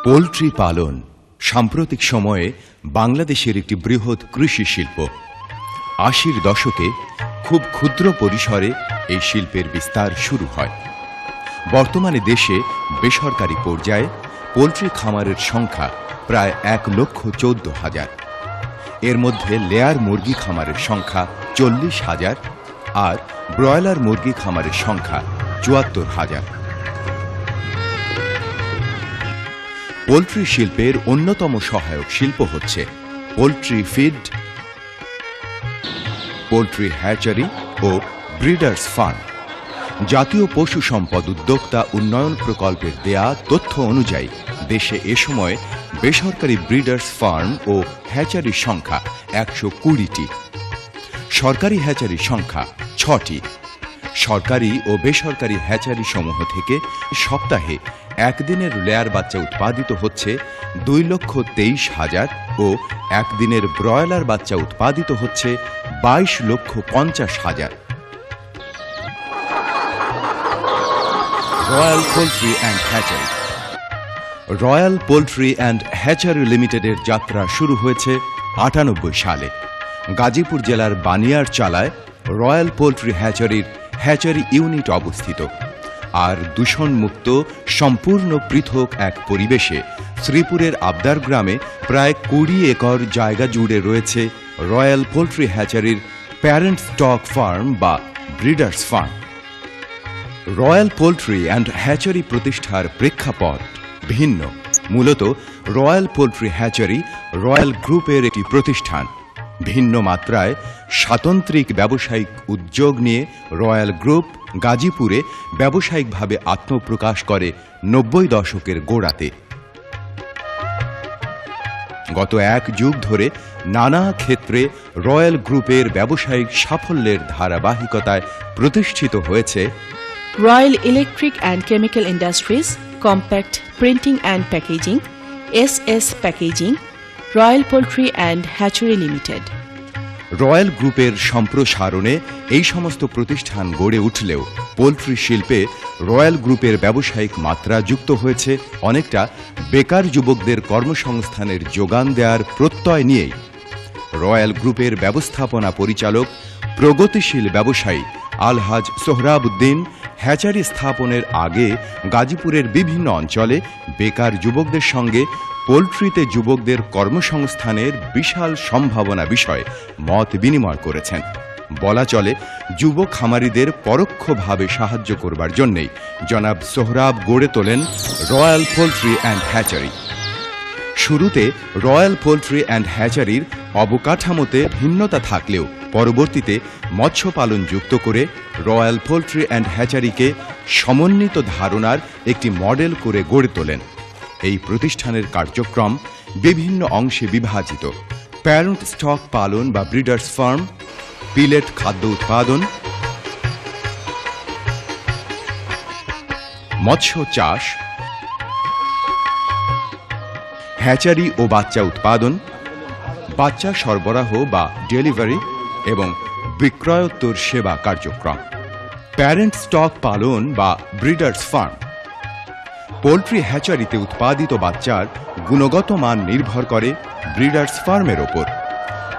Poultry পালন সাম্প্রতিক সময়ে বাংলাদেশের একটি বৃহৎ কৃষি শিল্প। ৮০-র দশকে খুব ক্ষুদ্র পরিসরে এই শিল্পের বিস্তার শুরু হয়। বর্তমানে দেশে বেসরকারি পর্যায়ে পোল্ট্রি খামারের সংখ্যা প্রায় ১,১৪,০০০। এর মধ্যে লেয়ার মুরগি খামারের সংখ্যা ৪০,০০০ আর ব্রয়লার মুরগি খামারের সংখ্যা ৭৪,০০০। পোল্ট্রি শিল্পের অন্যতম সহায়ক শিল্প হচ্ছে পোল্ট্রি ফিড, পোল্ট্রি হ্যাচারি ও ব্রিডার্স ফার্ম। জাতীয় পশু সম্পদ উদ্যোক্তা উন্নয়ন প্রকল্পের দেয়া তথ্য অনুযায়ী দেশে এ সময় বেসরকারি ব্রিডার্স ফার্ম ও হ্যাচারির সংখ্যা ১২০টি, সরকারি হ্যাচারির সংখ্যা ৬টি। সরকারি ও বেসরকারি হ্যাচারি সমূহ থেকে সপ্তাহে একদিনের লেয়ার বাচ্চা উৎপাদিত হচ্ছে ২,২৩,০০০ ও একদিনের ব্রয়লার বাচ্চা উৎপাদিত হচ্ছে ২২,৫০,০০০। Royal poultry and hatchery. Royal poultry and hatchery লিমিটেডের যাত্রা শুরু হয়েছে ৯৮ সালে। গাজীপুর জেলার বানিয়ারচালায় রয়্যাল পোল্ট্রি হ্যাচারির হ্যাচারি ইউনিট অবস্থিত। আর দূষণমুক্ত সম্পূর্ণ পৃথক এক পরিবেশে শ্রীপুরের আবদার গ্রামে প্রায় ২০ একর জায়গা জুড়ে রয়েছে রয়্যাল পোল্ট্রি হ্যাচারির প্যারেন্ট স্টক ফার্ম বা breeders farm. Royal poultry and hatchery প্রতিষ্ঠার প্রেক্ষাপট ভিন্ন। মূলত রয়্যাল পোল্ট্রি হ্যাচারি রয়্যাল গ্রুপের একটি প্রতিষ্ঠান। ভিন্ন মাত্রায় স্বাতন্ত্রিক ব্যবসায়িক উদ্যোগ নিয়ে রয়্যাল গ্রুপ গাজীপুরে ব্যবসায়িকভাবে আত্মপ্রকাশ করে ৯০ দশকের গোড়াতে। গত এক যুগ ধরে নানা ক্ষেত্রে রয়্যাল গ্রুপের ব্যবসায়িক সাফল্যের ধারাবাহিকতায় প্রতিষ্ঠিত হয়েছে royal electric and chemical industries, compact printing and packaging, S packaging, royal poultry and hatchery limited. Royal গ্রুপের সম্প্রসারণে এই সমস্ত প্রতিষ্ঠান গড়ে উঠলেও পোল্ট্রি শিল্পে রয়্যাল গ্রুপের ব্যবসায়িক মাত্রা যুক্ত হয়েছে অনেকটা বেকার যুবকদের কর্মসংস্থানের যোগান দেওয়ার প্রত্যয় নিয়েই। রয়্যাল গ্রুপের ব্যবস্থাপনা পরিচালক প্রগতিশীল ব্যবসায়ী আলহাজ সোহরাবউদ্দিন হ্যাচারি স্থাপনের আগে গাজীপুরের বিভিন্ন অঞ্চলে বেকার যুবকদের সঙ্গে পোল্ট্রিতে যুবকদের কর্মসংস্থানের বিশাল সম্ভাবনা বিষয়ে মত বিনিময় করেছেন। বলা চলে যুব খামারিদের পরোক্ষভাবে সাহায্য করবার জন্যেই জনাব সোহরাব গড়ে তোলেন রয়্যাল পোল্ট্রি অ্যান্ড হ্যাচারি। শুরুতে রয়্যাল পোল্ট্রি অ্যান্ড হ্যাচারির অবকাঠামোতে ভিন্নতা থাকলেও পরবর্তীতে মৎস্য পালন যুক্ত করে রয়্যাল পোল্ট্রি অ্যান্ড হ্যাচারিকে সমন্বিত ধারণার একটি মডেল করে গড়ে তোলেন। এই প্রতিষ্ঠানের কার্যক্রম বিভিন্ন অংশে বিভাজিত: প্যারেন্ট স্টক পালন বা ব্রিডার্স ফার্ম, পিলেট খাদ্য উৎপাদন, মৎস্য চাষ, হ্যাচারি ও বাচ্চা উৎপাদন, বাচ্চা সরবরাহ বা ডেলিভারি এবং বিক্রয়োত্তর সেবা কার্যক্রম। প্যারেন্ট স্টক পালন বা ব্রিডার্স ফার্ম। পোল্ট্রি হ্যাচারিতে উৎপাদিত বাচ্চার গুণগত মান নির্ভর করে ব্রিডার্স ফার্মের ওপর।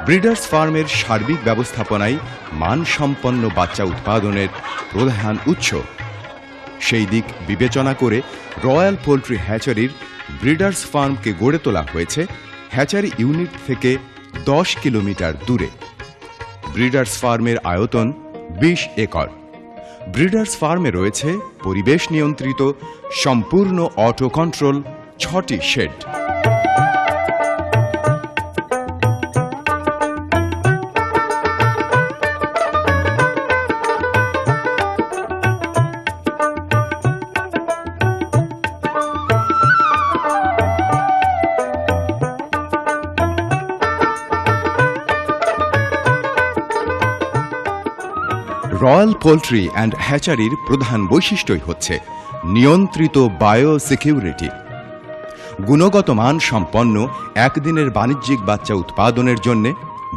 ব্রিডার্স ফার্মের সার্বিক ব্যবস্থাপনাই মানসম্পন্ন বাচ্চা উৎপাদনের প্রধান উৎস। সেই দিক বিবেচনা করে রয়্যাল পোল্ট্রি হ্যাচারির ব্রিডার্স ফার্মকে গড়ে তোলা হয়েছে হ্যাচারি ইউনিট থেকে ১০ কিলোমিটার দূরে। ব্রিডার্স ফার্মের আয়তন ২০ একর। ব্রিডার্স ফার্মে রয়েছে পরিবেশ নিয়ন্ত্রিত সম্পূর্ণ অটো কন্ট্রোল ৬টি শেড। রয়্যাল পোল্ট্রি অ্যান্ড হ্যাচারির প্রধান বৈশিষ্ট্যই হচ্ছে নিয়ন্ত্রিত বায়োসিকিউরিটি। গুণগত মান সম্পন্ন একদিনের বাণিজ্যিক বাচ্চা উৎপাদনের জন্য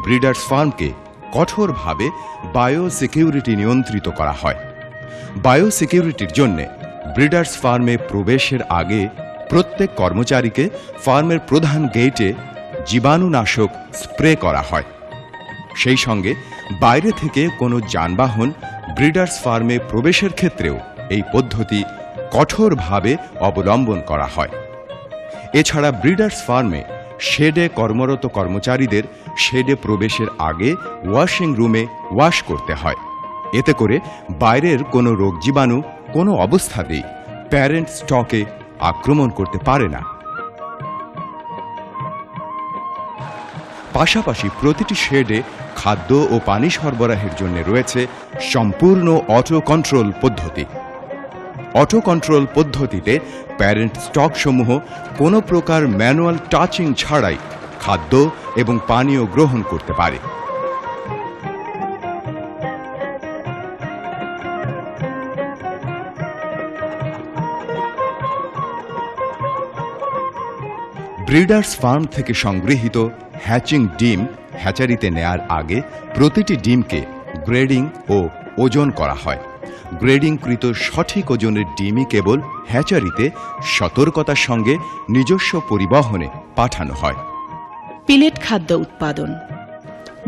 ব্রিডার্স ফার্মকে কঠোরভাবে বায়োসিকিউরিটি নিয়ন্ত্রিত করা হয়। বায়োসিকিউরিটির জন্য ব্রিডার্স ফার্মে প্রবেশের আগে প্রত্যেক কর্মচারীকে ফার্মের প্রধান গেটে জীবাণুনাশক স্প্রে করা হয়। সেই সঙ্গে বাইরে থেকে কোনো যানবাহন ব্রিডার্স ফার্মে প্রবেশের ক্ষেত্রেও এই পদ্ধতি কঠোরভাবে অবলম্বন করা হয়। এছাড়া ব্রিডার্স ফার্মে শেডে কর্মরত কর্মচারীদের শেডে প্রবেশের আগে ওয়াশিং রুমে ওয়াশ করতে হয়। এতে করে বাইরের কোনো রোগ জীবাণু কোনো অবস্থাতেই প্যারেন্ট স্টকে আক্রমণ করতে পারে না। পাশাপাশি প্রতিটি শেডে খাদ্য ও পানি সরবরাহের জন্য রয়েছে সম্পূর্ণ অটো কন্ট্রোল পদ্ধতি। অটো কন্ট্রোল পদ্ধতিতে প্যারেন্ট স্টক সমূহ কোনো প্রকার ম্যানুয়াল টাচিং ছাড়াই খাদ্য এবং পানীয় গ্রহণ করতে পারে। ব্রিডার্স ফার্ম থেকে সংগৃহীত হ্যাচিং ডিম হ্যাচারিতে নেয়ার আগে প্রতিটি ডিমকে গ্রেডিং ও ওজন করা হয়। গ্রেডিংকৃত সঠিক ওজনের ডিমই কেবল হ্যাচারিতে সতর্কতার সঙ্গে নিজস্ব পরিবহনে পাঠানো হয়। পিলেট খাদ্য উৎপাদন।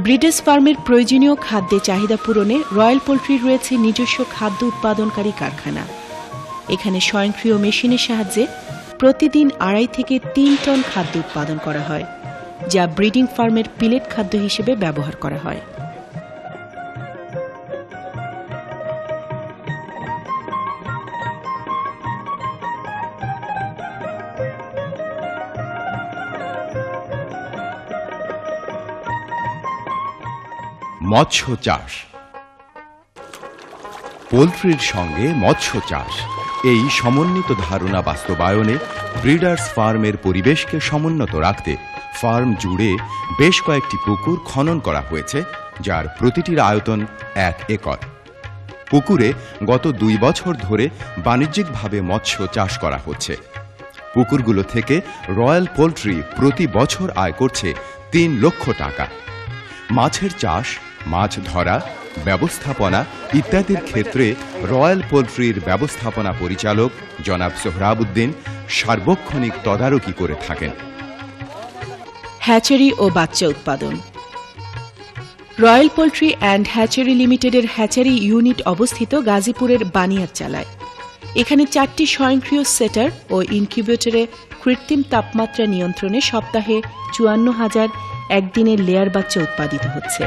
ব্রিডার্স ফার্মের প্রয়োজনীয় খাদ্যের চাহিদা পূরণে রয়্যাল পোল্ট্রির রয়েছে নিজস্ব খাদ্য উৎপাদনকারী কারখানা। এখানে স্বয়ংক্রিয় মেশিনের সাহায্যে প্রতিদিন 2.5 থেকে 3 টন খাদ্য উৎপাদন করা হয়, যা ব্রিডিং ফার্মের পিলেট খাদ্য হিসেবে ব্যবহার করা হয়। মৎস্য চাষ। পোল্ট্রির সঙ্গে মৎস্য চাষ এই সমন্বিত ধারণা বাস্তবায়নে ব্রিডার্স ফার্মের পরিবেশকে সমুন্নত রাখতে ফার্ম জুড়ে বেশ কয়েকটি পুকুর খনন করা হয়েছে, যার প্রতিটির আয়তন 1 একর। পুকুরে গত 2 বছর ধরে বাণিজ্যিকভাবে মৎস্য চাষ করা হচ্ছে। পুকুরগুলো থেকে রয়্যাল পোল্ট্রি প্রতি বছর আয় করছে 3 লক্ষ টাকা। মাছের চাষ, মাছ ধরা, ব্যবস্থাপনা ইত্যাদির ক্ষেত্রে রয়্যাল পোল্ট্রির ব্যবস্থাপনা পরিচালক জনাব সোহরাবউদ্দিন সার্বক্ষণিক তদারকি করে থাকেন। হ্যাচারি ও বাচ্চা উৎপাদন। রয়্যাল পোল্ট্রি অ্যান্ড হ্যাচারি লিমিটেডের হ্যাচারি ইউনিট অবস্থিত গাজীপুরের বানিয়ারচালায়। এখানে 4টি স্বয়ংক্রিয় সেটার ও ইনকিউবেটরে কৃত্রিম তাপমাত্রা নিয়ন্ত্রণে সপ্তাহে 54,000 একদিনের লেয়ার বাচ্চা উৎপাদিত হচ্ছে।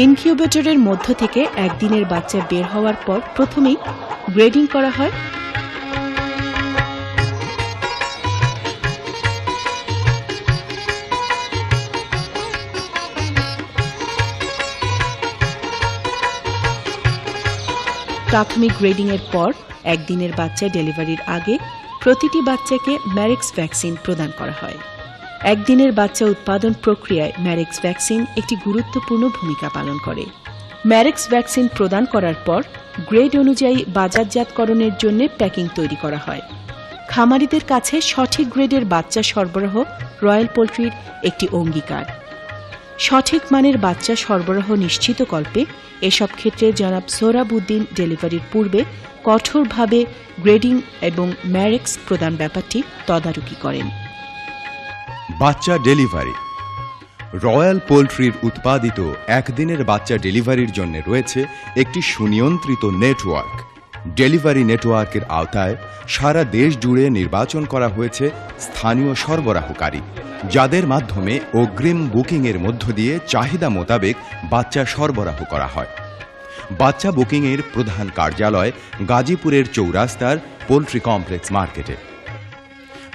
ইনকিউবেটরের মধ্য থেকে একদিনের বাচ্চা বের হওয়ার পর প্রথমেই গ্রেডিং করা হয়। প্রাথমিক গ্রেডিং এর পর একদিনের বাচ্চা ডেলিভারির আগে প্রতিটি বাচ্চাকে ম্যারেক্স ভ্যাকসিন প্রদান করা হয়। একদিনের বাচ্চা উৎপাদন প্রক্রিয়ায় ম্যারেক্স ভ্যাকসিন একটি গুরুত্বপূর্ণ ভূমিকা পালন করে। ম্যারেক্স ভ্যাকসিন প্রদান করার পর গ্রেড অনুযায়ী বাজারজাতকরণের জন্য প্যাকিং তৈরি করা হয়। খামারিদের কাছে সঠিক গ্রেডের বাচ্চা সরবরাহ রয়্যাল পোল্ট্রির একটি অঙ্গীকার। সঠিক মানের বাচ্চা সরবরাহ নিশ্চিতকল্পে এসব ক্ষেত্রে জনাব সোহরাবউদ্দিন ডেলিভারির পূর্বে কঠোরভাবে গ্রেডিং এবং ম্যারেক্স প্রদান ব্যাপারটি তদারকি করেন। বাচ্চা ডেলিভারি। রয়্যাল পোল্ট্রির উৎপাদিত একদিনের বাচ্চা ডেলিভারির জন্য রয়েছে একটি সুনিয়ন্ত্রিত নেটওয়ার্ক। ডেলিভারি নেটওয়ার্কের আওতায় সারা দেশ জুড়ে নির্বাচন করা হয়েছে স্থানীয় সরবরাহকারী, যাদের মাধ্যমে অগ্রিম বুকিংয়ের মধ্য দিয়ে চাহিদা মোতাবেক বাচ্চা সরবরাহ করা হয়। বাচ্চা বুকিংয়ের প্রধান কার্যালয় গাজীপুরের চৌরাস্তার পোল্ট্রি কমপ্লেক্স মার্কেটে।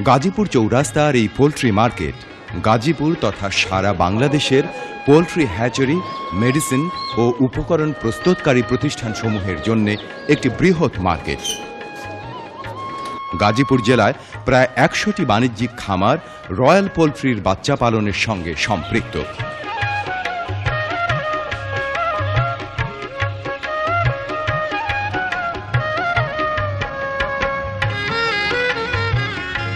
গাজীপুর চৌরাস্তার এই পোল্ট্রি মার্কেট গাজীপুর তথা সারা বাংলাদেশের পোল্ট্রি হ্যাচারি, মেডিসিন ও উপকরণ প্রস্তুতকারী প্রতিষ্ঠানসমূহের জন্য একটি বৃহৎ মার্কেট। গাজীপুর জেলায় প্রায় 100টি বাণিজ্যিক খামার রয়্যাল পোল্ট্রির বাচ্চা পালনের সঙ্গে সম্পৃক্ত।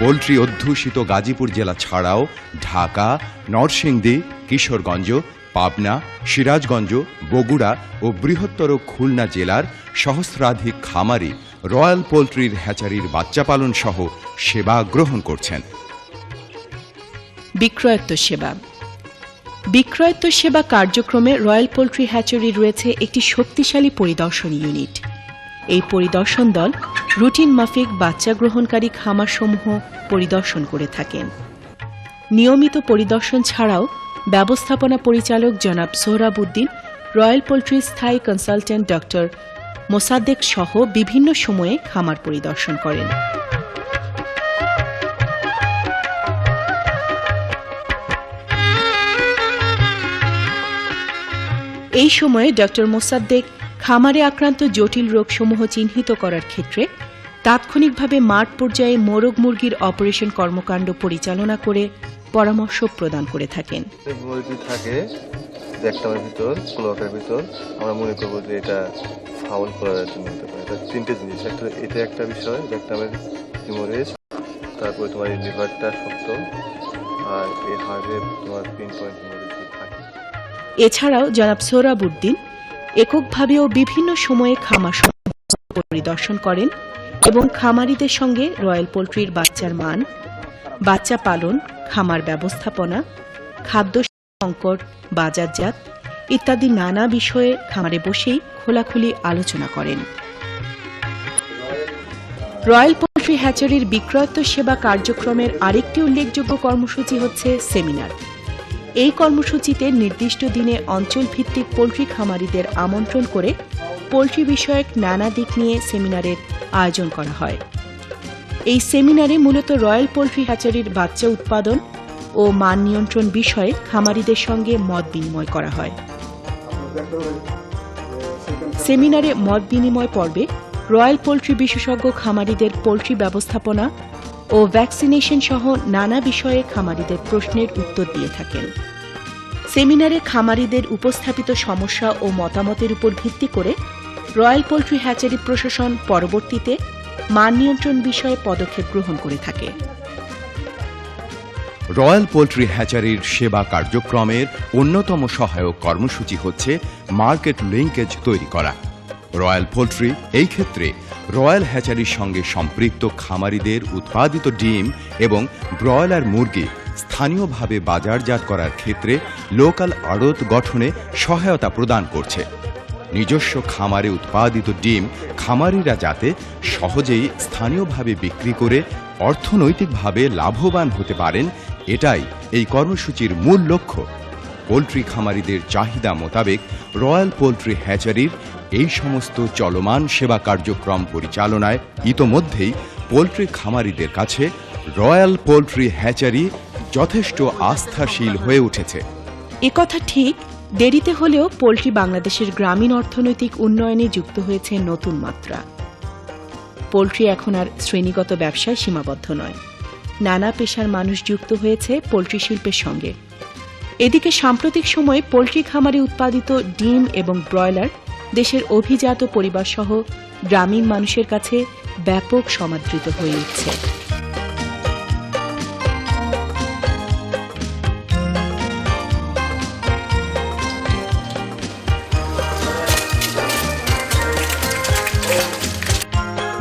পোল্ট্রি অধ্যুষিত গাজীপুর জেলা ছাড়াও ঢাকা, নরসিংদী, কিশোরগঞ্জ, পাবনা, সিরাজগঞ্জ, বগুড়া ও বৃহত্তর খুলনা জেলার সহস্রাধিক খামারি রয়্যাল পোল্ট্রির হ্যাচারির বাচ্চা পালন সহ সেবা গ্রহণ করছেন। বিক্রয়োত্ত সেবা। বিক্রয়োত্ত সেবা কার্যক্রমে রয়্যাল পোল্ট্রি হ্যাচারি রয়েছে একটি শক্তিশালী পরিদর্শন ইউনিট। এই পরিদর্শন দল রুটিন মাফিক বাচ্চা গ্রহণকারী খামারসমূহ পরিদর্শন করে থাকেন। নিয়মিত পরিদর্শন ছাড়াও ব্যবস্থাপনা পরিচালক জনাব সোহরাবউদ্দিন, রয়্যাল পোল্ট্রির স্থায়ী কনসালটেন্ট ডক্টর মোসাদ্দেক সহ বিভিন্ন সময়ে খামার পরিদর্শন করেন। এই সময়ে ডক্টর মোসাদ্দেক খামারে আক্রান্ত জটিল রোগসমূহ চিহ্নিত করার ক্ষেত্রে তাৎক্ষণিকভাবে মাঠ পর্যায়ে মোরগ মুরগির অপারেশন কর্মকাণ্ড পরিচালনা করে পরামর্শ প্রদান করে থাকেন। মুরগি থাকে একটার ভিতর, ক্লোয়াকের ভিতর, আমরা মনে করবো যে এটা ফাউল করার জন্য হতে পারে। এটা তিনটে জিনিস, এটা একটা বিষয়, একটা হিমোরেজ, তারপরে তোমার এই লিভারটা শক্ত, আর এই হার্টে তোমার পিন পয়েন্ট হিমোরেজ থাকে। এছাড়াও জনাব সোহরাবউদ্দিন এককভাবেও বিভিন্ন সময়ে খামার পরিদর্শন করেন এবং খামারিদের সঙ্গে রয়্যাল পোল্ট্রির বাচ্চার মান, বাচ্চা পালন, খামার ব্যবস্থাপনা, খাদ্য সংকট, বাজারজাত ইত্যাদি নানা বিষয়ে খামারে বসেই খোলাখুলি আলোচনা করেন। রয়্যাল পোল্ট্রি হ্যাচারির বিক্রয়োত্ত সেবা কার্যক্রমের আরেকটি উল্লেখযোগ্য কর্মসূচি হচ্ছে সেমিনার। এই কর্মসূচিতে নির্দিষ্ট দিনে অঞ্চলভিত্তিক পোল্ট্রি খামারিদের আমন্ত্রণ করে পোল্ট্রি বিষয়ক নানা দিক নিয়ে সেমিনারের আয়োজন করা হয়। এই সেমিনারে মূলত রয়্যাল পোল্ট্রি হ্যাচারির বাচ্চা উৎপাদন ও মান নিয়ন্ত্রণ বিষয়ে খামারিদের সঙ্গে মত বিনিময় করা হয়। সেমিনারে মত বিনিময় পর্বে রয়্যাল পোল্ট্রি বিশেষজ্ঞ খামারিদের পোল্ট্রি ব্যবস্থাপনা ও ভ্যাকসিনেশন সহ নানা বিষয়ে খামারিদের প্রশ্নের উত্তর দিয়ে থাকেন। সেমিনারে খামারিদের উপস্থাপিত সমস্যা ও মতামতের উপর ভিত্তি করে রয়্যাল পোল্ট্রি হ্যাচারি প্রশাসন পরবর্তীতে মান নিয়ন্ত্রণ বিষয়ে পদক্ষেপ গ্রহণ করে থাকে। রয়্যাল পোল্ট্রি হ্যাচারির সেবা কার্যক্রমের অন্যতম সহায়ক কর্মসূচি হচ্ছে মার্কেট লিঙ্কেজ তৈরি করা। রয়্যাল পোল্ট্রি এই ক্ষেত্রে রয়্যাল হ্যাচারির সঙ্গে সম্পৃক্ত খামারিদের উৎপাদিত ডিম এবং ব্রয়লার মুরগি স্থানীয়ভাবে বাজারজাত করার ক্ষেত্রে লোকাল আড়ত গঠনে সহায়তা প্রদান করছে। নিজস্ব খামারে উৎপাদিত ডিম খামারিরা যাতে সহজেই স্থানীয়ভাবে বিক্রি করে অর্থনৈতিকভাবে লাভবান হতে পারেন, এটাই এই কর্মসূচির মূল লক্ষ্য। পোল্ট্রি খামারিদের চাহিদা মোতাবেক রয়্যাল পোল্ট্রি হ্যাচারির এই সমস্ত চলমান সেবা কার্যক্রম পরিচালনায় ইতোমধ্যেই পোল্ট্রি খামারিদের কাছে রয়্যাল পোল্ট্রি হ্যাচারি যথেষ্ট আস্থাশীল হয়ে উঠেছে। একথা ঠিক, দেরিতে হলেও পোল্ট্রি বাংলাদেশের গ্রামীণ অর্থনৈতিক উন্নয়নে যুক্ত হয়েছে নতুন মাত্রা। পোল্ট্রি এখন আর শ্রেণীগত ব্যবসায় সীমাবদ্ধ নয়, নানা পেশার মানুষ যুক্ত হয়েছে পোল্ট্রি শিল্পের সঙ্গে। এদিকে সাম্প্রতিক সময়ে পোল্ট্রি খামারে উৎপাদিত ডিম এবং ব্রয়লার দেশের অভিজাত পরিবারসহ গ্রামীণ মানুষের কাছে ব্যাপক সমাদৃত হয়ে উঠছে।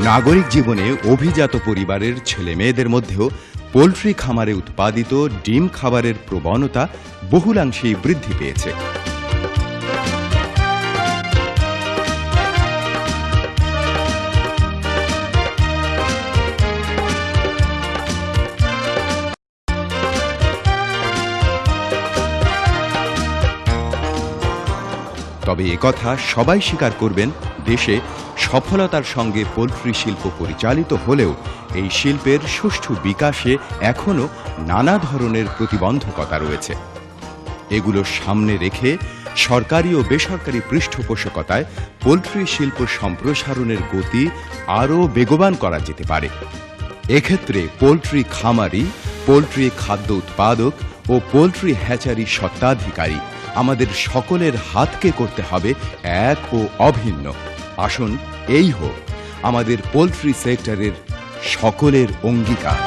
নাগরিক জীবনে অভিজাত পরিবারের ছেলে মেয়েদের মধ্যেও পোল্ট্রি খামারে উৎপাদিত ডিম খাবারের প্রবণতা বহুলাংশেই বৃদ্ধি পেয়েছে। তবে একথা সবাই স্বীকার করবেন, দেশে সফলতার সঙ্গে পোল্ট্রি শিল্প পরিচালিত হলেও এই শিল্পের সুষ্ঠু বিকাশে এখনও নানা ধরনের প্রতিবন্ধকতা রয়েছে। এগুলো সামনে রেখে সরকারি ও বেসরকারি পৃষ্ঠপোষকতায় পোল্ট্রি শিল্প সম্প্রসারণের গতি আরও বেগবান করা যেতে পারে। এক্ষেত্রে পোল্ট্রি খামারি, পোল্ট্রি খাদ্য উৎপাদক ও পোল্ট্রি হ্যাচারি স্বত্বাধিকারী আমাদের সকলের হাতকে করতে হবে এক ও অভিন্ন। আসুন এই হোক আমাদের পোল্ট্রি সেক্টরের সকলের অঙ্গীকার।